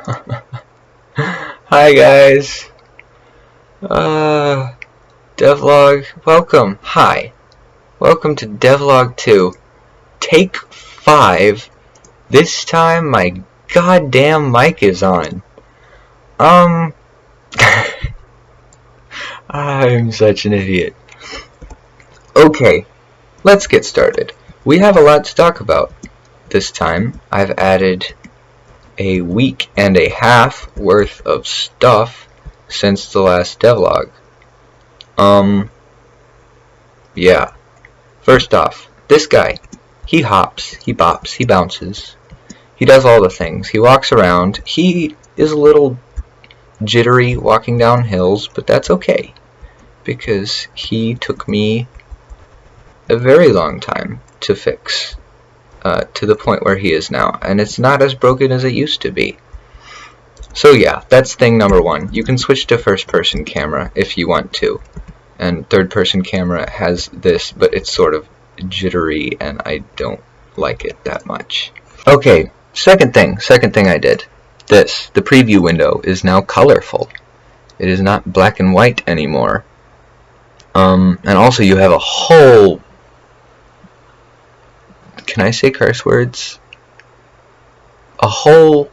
Hi guys. Devlog, welcome. Hi. Welcome to Devlog 2. Take 5. This time my goddamn mic is on. I'm such an idiot. Okay, let's get started. We have a lot to talk about. This time I've added a week and a half worth of stuff since the last devlog. Yeah. First off, this guy, he hops, he bops, he bounces. He does all the things. He walks around. He is a little jittery walking down hills, but that's okay, because he took me a very long time to fix. To the point where he is now, and it's not as broken as it used to be. So yeah, that's thing number one. You can switch to first person camera if you want to, and third person camera has this, but it's sort of jittery and I don't like it that much. Okay, second thing I did. The preview window is now colorful. It is not black and white anymore. And also you have a whole, can I say curse words? A whole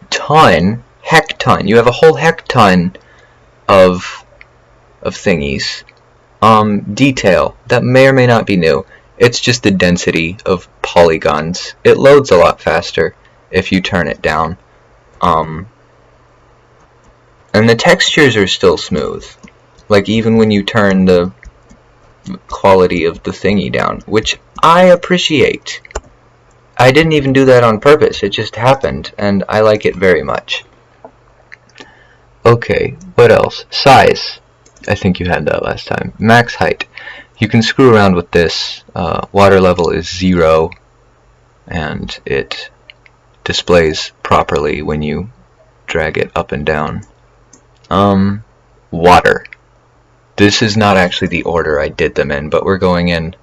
ton, heck ton. You have a whole heck ton of thingies. Detail. That may or may not be new. It's just the density of polygons. It loads a lot faster if you turn it down. And the textures are still smooth. Like even when you turn the quality of the thingy down, which I appreciate. I didn't even do that on purpose, it just happened, and I like it very much. Okay, what else? Size. I think you had that last time. Max height. You can screw around with this. Water level is 0, and it displays properly when you drag it up and down. Water. This is not actually the order I did them in, but we're going in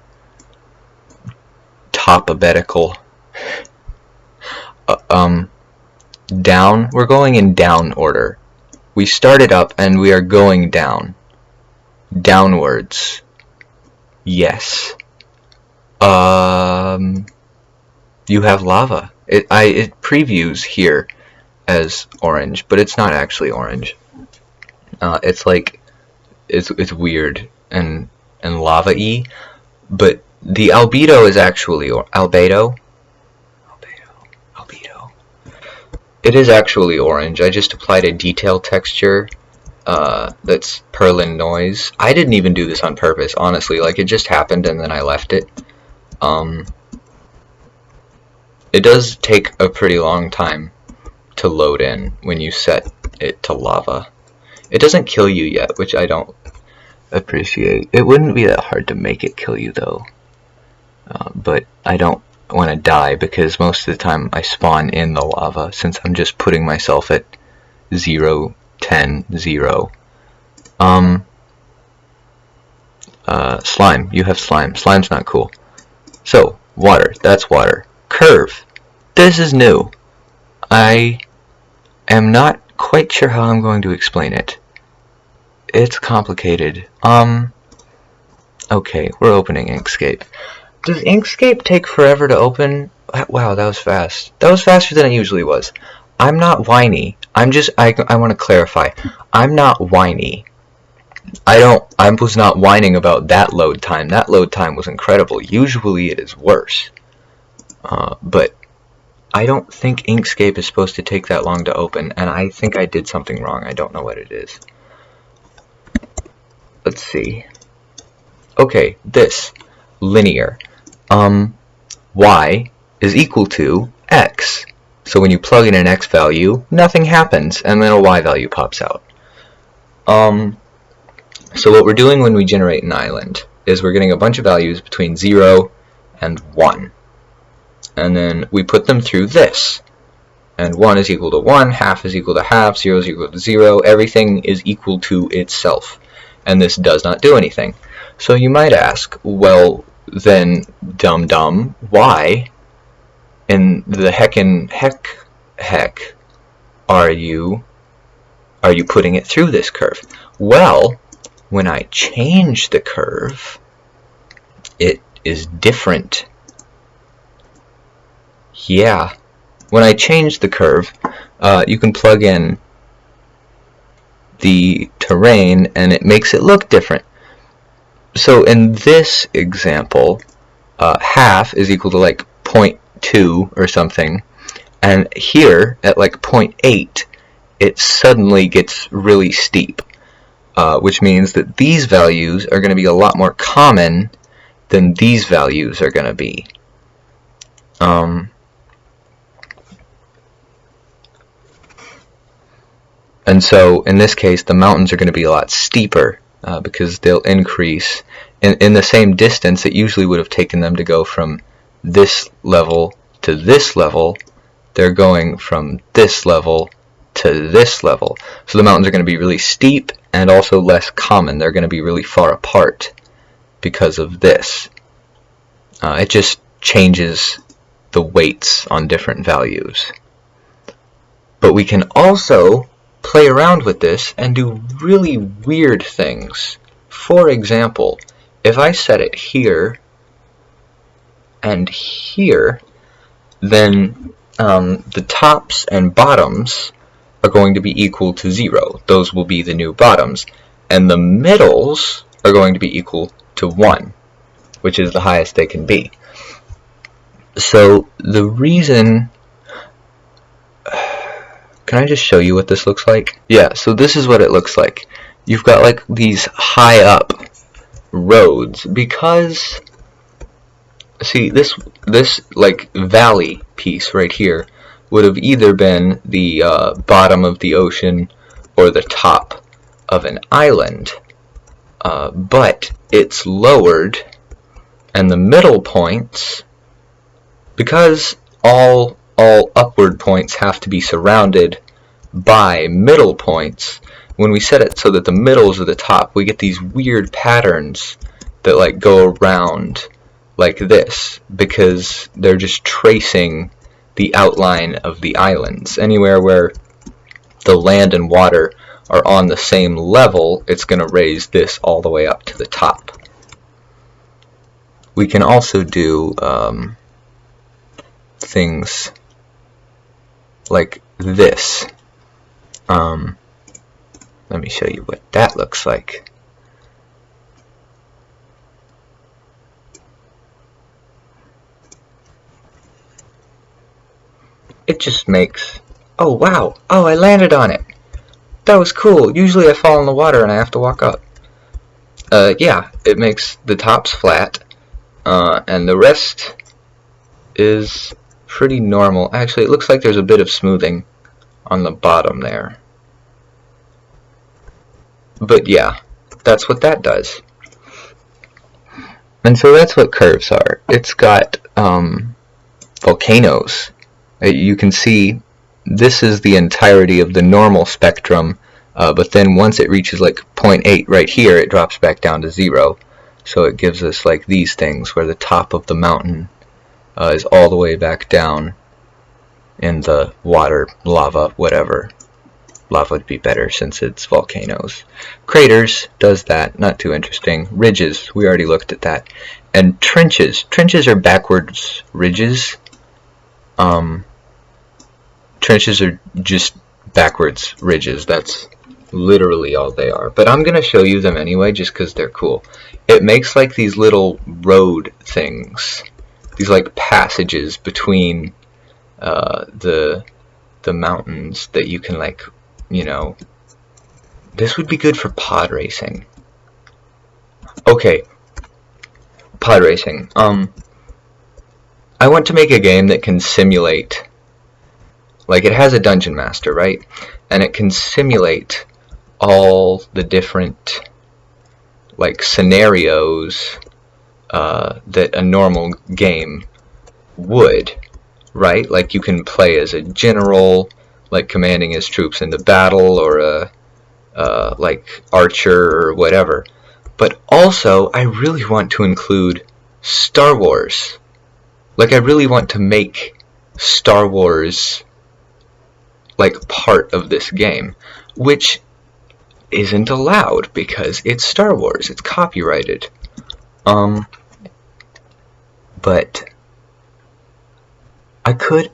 alphabetical. Down. We're going in down order. We started up and we are going down. Downwards. Yes. You have lava. It previews here as orange, but it's not actually orange. It's like it's weird and lava-y, but the albedo is actually albedo. It is actually orange. I just applied a detail texture that's Perlin noise. I didn't even do this on purpose, honestly. Like, it just happened and then I left it. It does take a pretty long time to load in when you set it to lava. It doesn't kill you yet, which I don't appreciate. It wouldn't be that hard to make it kill you, though. But I don't want to die because most of the time I spawn in the lava, since I'm just putting myself at 0, 10, 0. Slime. You have slime. Slime's not cool. So, water. That's water. Curve. This is new. I am not quite sure how I'm going to explain it. It's complicated. Okay, we're opening Inkscape. Does Inkscape take forever to open? Wow, that was fast. That was faster than it usually was. I'm not whiny. I want to clarify. I'm not whiny. I was not whining about that load time. That load time was incredible. Usually it is worse. But I don't think Inkscape is supposed to take that long to open, and I think I did something wrong. I don't know what it is. Let's see. Okay, this. Linear. Y is equal to X. So when you plug in an X value, nothing happens, and then a Y value pops out. So what we're doing when we generate an island is we're getting a bunch of values between 0 and 1. And then we put them through this. And 1 is equal to 1, half is equal to half, 0 is equal to 0, everything is equal to itself. And this does not do anything. So you might ask, well, then, why in the heck are you putting it through this curve? Well, when I change the curve, it is different. Yeah, when I change the curve, you can plug in the terrain and it makes it look different. So in this example, half is equal to like 0.2 or something, and here at like 0.8 it suddenly gets really steep, which means that these values are going to be a lot more common than these values are going to be. And so in this case the mountains are going to be a lot steeper because they'll increase in the same distance it usually would have taken them to go from this level to this level. They're going from this level to this level. So the mountains are going to be really steep and also less common. They're going to be really far apart because of this. It just changes the weights on different values. But we can also play around with this and do really weird things. For example, if I set it here and here, then the tops and bottoms are going to be equal to 0. Those will be the new bottoms. And the middles are going to be equal to 1, which is the highest they can be. So the reason... Can I just show you what this looks like? Yeah, so this is what it looks like. You've got like these high up roads because, see, this like valley piece right here would have either been the bottom of the ocean or the top of an island, but it's lowered, and the middle points, because all upward points have to be surrounded by middle points. When we set it so that the middles are the top, we get these weird patterns that like go around like this because they're just tracing the outline of the islands. Anywhere where the land and water are on the same level, it's going to raise this all the way up to the top. We can also do things like this. Let me show you what that looks like. It just makes... Oh wow! Oh, I landed on it! That was cool! Usually I fall in the water and I have to walk up. Yeah, it makes the tops flat, and the rest is pretty normal. Actually, it looks like there's a bit of smoothing on the bottom there. But yeah, that's what that does. And so that's what curves are. It's got volcanoes. You can see this is the entirety of the normal spectrum, but then once it reaches like 0.8 right here, it drops back down to 0. So it gives us like these things where the top of the mountain is all the way back down in the water, lava, whatever. Lava would be better since it's volcanoes. Craters does that, not too interesting. Ridges, we already looked at that. And trenches. Trenches are backwards ridges. Trenches are just backwards ridges. That's literally all they are. But I'm going to show you them anyway just because they're cool. It makes like these little road things. These like passages between the mountains that you can like, you know, this would be good for pod racing. Okay, pod racing. I want to make a game that can simulate, like it has a dungeon master, right? And it can simulate all the different like scenarios that a normal game would, right? Like you can play as a general, like commanding his troops into battle, or a like archer or whatever. But also, I really want to include Star Wars. Like I really want to make Star Wars like part of this game, which isn't allowed because it's Star Wars. It's copyrighted. But I could,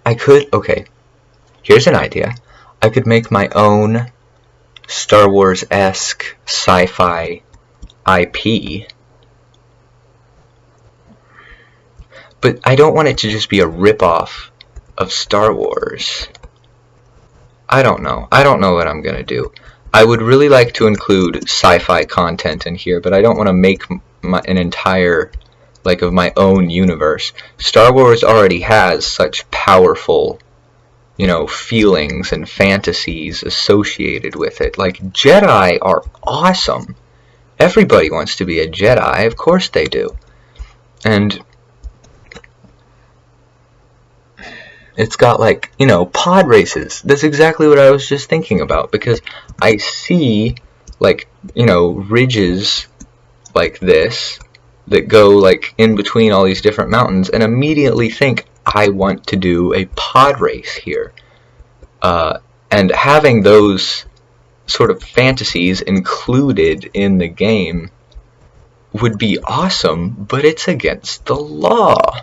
okay, here's an idea. I could make my own Star Wars-esque sci-fi IP, but I don't want it to just be a rip-off of Star Wars. I don't know what I'm gonna do. I would really like to include sci-fi content in here, but I don't want to make an entire, like, of my own universe. Star Wars already has such powerful, you know, feelings and fantasies associated with it. Like, Jedi are awesome. Everybody wants to be a Jedi, of course they do. And it's got, like, you know, pod races. That's exactly what I was just thinking about, because I see, like, you know, ridges like this that go, like, in between all these different mountains, and immediately think, I want to do a pod race here. And having those sort of fantasies included in the game would be awesome, but it's against the law.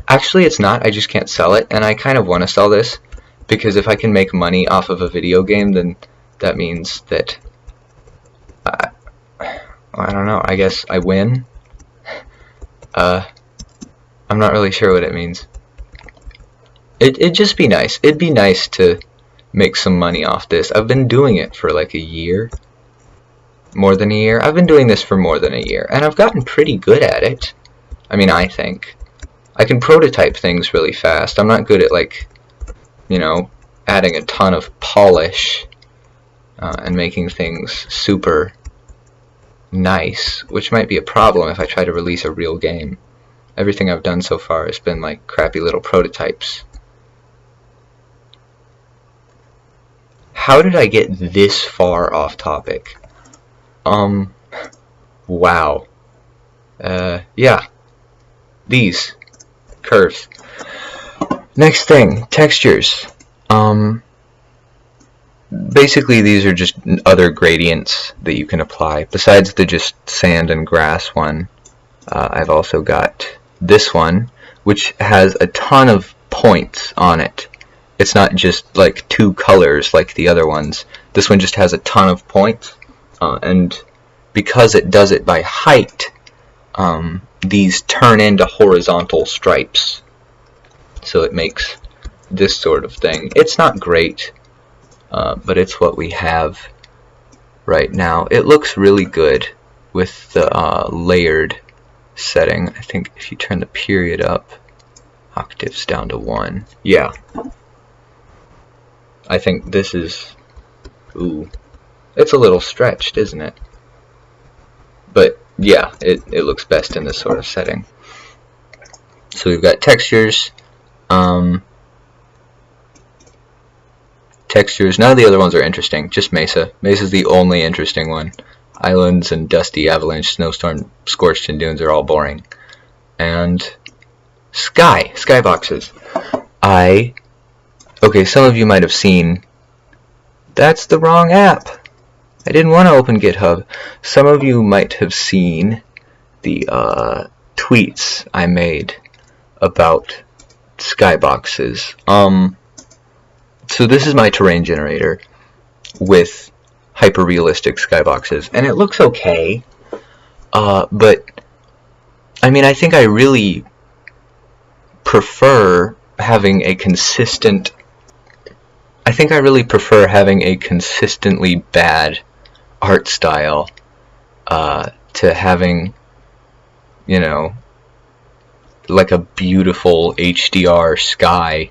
Actually, it's not. I just can't sell it, and I kind of want to sell this, because if I can make money off of a video game, then that means that, I don't know, I guess I win? I'm not really sure what it means. It'd just be nice. It'd be nice to make some money off this. I've been doing it for like a year. More than a year? I've been doing this for more than a year, and I've gotten pretty good at it. I mean, I think. I can prototype things really fast. I'm not good at, like, you know, adding a ton of polish and making things super nice, which might be a problem if I try to release a real game. Everything I've done so far has been, like, crappy little prototypes. How did I get this far off topic? Wow. Yeah. These curves. Next thing, textures. Basically these are just other gradients that you can apply. Besides the just sand and grass one, I've also got this one, which has a ton of points on it. It's not just like two colors like the other ones. This one just has a ton of points, and because it does it by height, these turn into horizontal stripes, so it makes this sort of thing. It's not great, but it's what we have right now. It looks really good with the layered setting. I think if you turn the period up, octaves down to 1, yeah, I think this is, ooh, it's a little stretched, isn't it? But yeah, it looks best in this sort of setting. So we've got textures. Textures, none of the other ones are interesting, just Mesa. Mesa's the only interesting one. Islands and Dusty, Avalanche, Snowstorm, Scorched, and Dunes are all boring. And skyboxes. Okay, some of you might have seen, that's the wrong app. I didn't want to open GitHub. Some of you might have seen the tweets I made about skyboxes. So this is my terrain generator with hyper-realistic skyboxes, and it looks okay, but I mean, I think I really prefer having a consistent, consistently bad art style to having, you know, like a beautiful HDR sky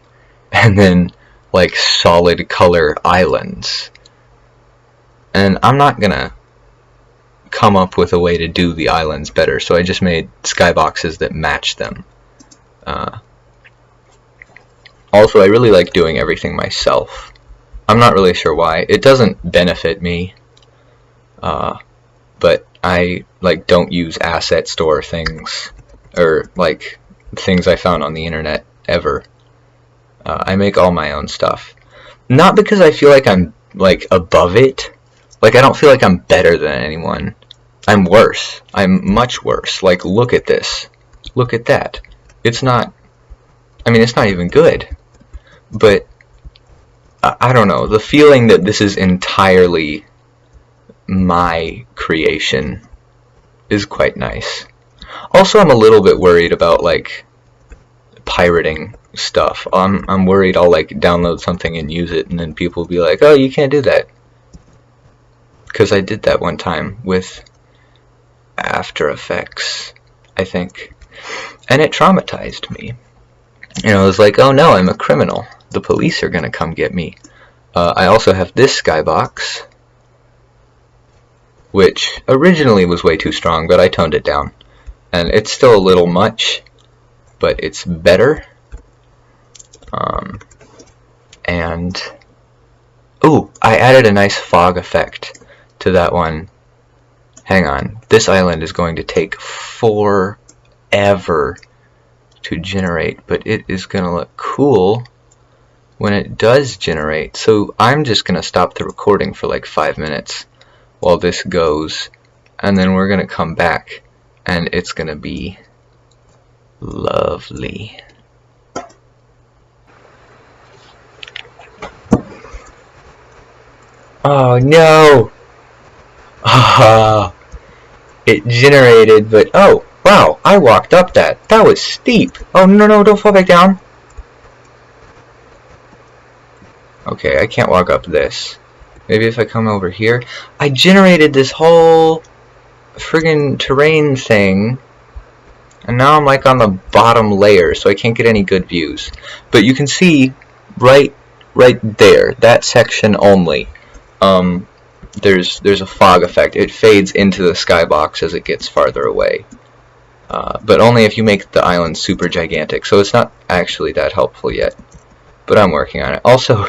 and then like solid color islands. And I'm not gonna come up with a way to do the islands better, so I just made skyboxes that match them. Also, I really like doing everything myself. I'm not really sure why. It doesn't benefit me, but I like don't use asset store things or like things I found on the internet ever. I make all my own stuff. Not because I feel like I'm, like, above it. Like, I don't feel like I'm better than anyone. I'm worse. I'm much worse. Like, look at this. Look at that. It's not... I mean, it's not even good. But, I don't know. The feeling that this is entirely my creation is quite nice. Also, I'm a little bit worried about, like, pirating stuff. I'm worried I'll, like, download something and use it, and then people will be like, oh, you can't do that. Because I did that one time with After Effects, I think. And it traumatized me. You know, it was like, oh no, I'm a criminal. The police are gonna come get me. I also have this skybox, which originally was way too strong, but I toned it down. And it's still a little much, but it's better. And ooh, I added a nice fog effect to that one. Hang on, this island is going to take forever to generate, but it is gonna look cool when it does generate. So I'm just gonna stop the recording for like 5 minutes while this goes, and then we're gonna come back and it's gonna be lovely. Oh no! Ah, it generated, but oh wow, I walked up that. That was steep. Oh no, no, don't fall back down. Okay, I can't walk up this. Maybe if I come over here. I generated this whole friggin' terrain thing, and now I'm like on the bottom layer, so I can't get any good views. But you can see right there, that section only. There's a fog effect. It fades into the skybox as it gets farther away. But only if you make the island super gigantic, so it's not actually that helpful yet. But I'm working on it. Also,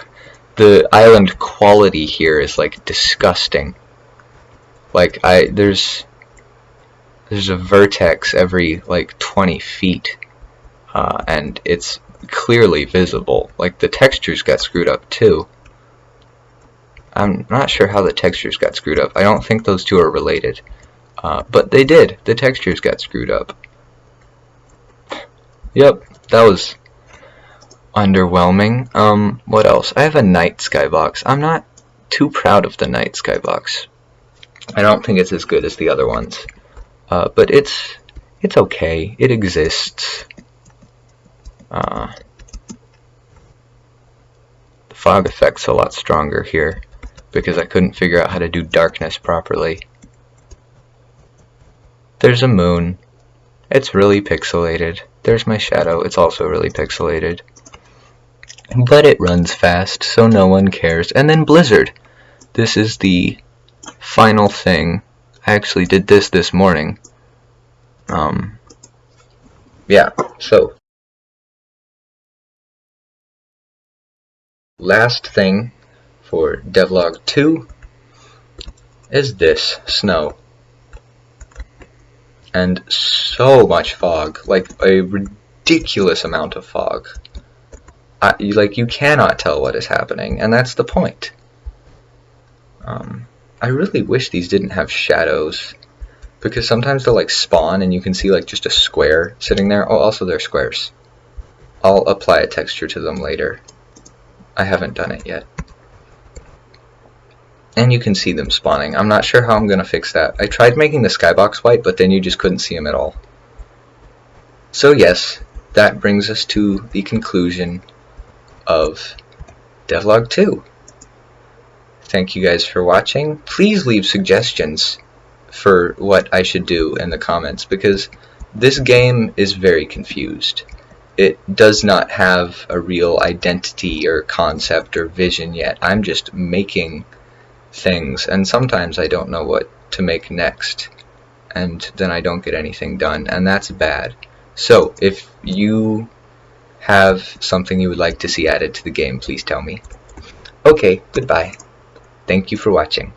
the island quality here is like disgusting. Like there's a vertex every like 20 feet, and it's clearly visible. Like the textures got screwed up too. I'm not sure how the textures got screwed up. I don't think those two are related. But they did. The textures got screwed up. Yep, that was underwhelming. What else? I have a night skybox. I'm not too proud of the night skybox. I don't think it's as good as the other ones. But it's okay. It exists. The fog effect's a lot stronger here, because I couldn't figure out how to do darkness properly. There's a moon. It's really pixelated. There's my shadow. It's also really pixelated. But it runs fast, so no one cares. And then Blizzard. This is the final thing. I actually did this morning. Yeah, so. Last thing for Devlog 2 is this, snow. And so much fog, like a ridiculous amount of fog. You cannot tell what is happening, and that's the point. I really wish these didn't have shadows, because sometimes they'll like spawn and you can see like just a square sitting there. Oh, also they're squares. I'll apply a texture to them later. I haven't done it yet. And you can see them spawning. I'm not sure how I'm going to fix that. I tried making the skybox white, but then you just couldn't see them at all. So yes, that brings us to the conclusion of Devlog 2. Thank you guys for watching. Please leave suggestions for what I should do in the comments, because this game is very confused. It does not have a real identity or concept or vision yet. I'm just making things, and sometimes I don't know what to make next, and then I don't get anything done, and that's bad. So if you have something you would like to see added to the game, please tell me. Okay, goodbye. Thank you for watching.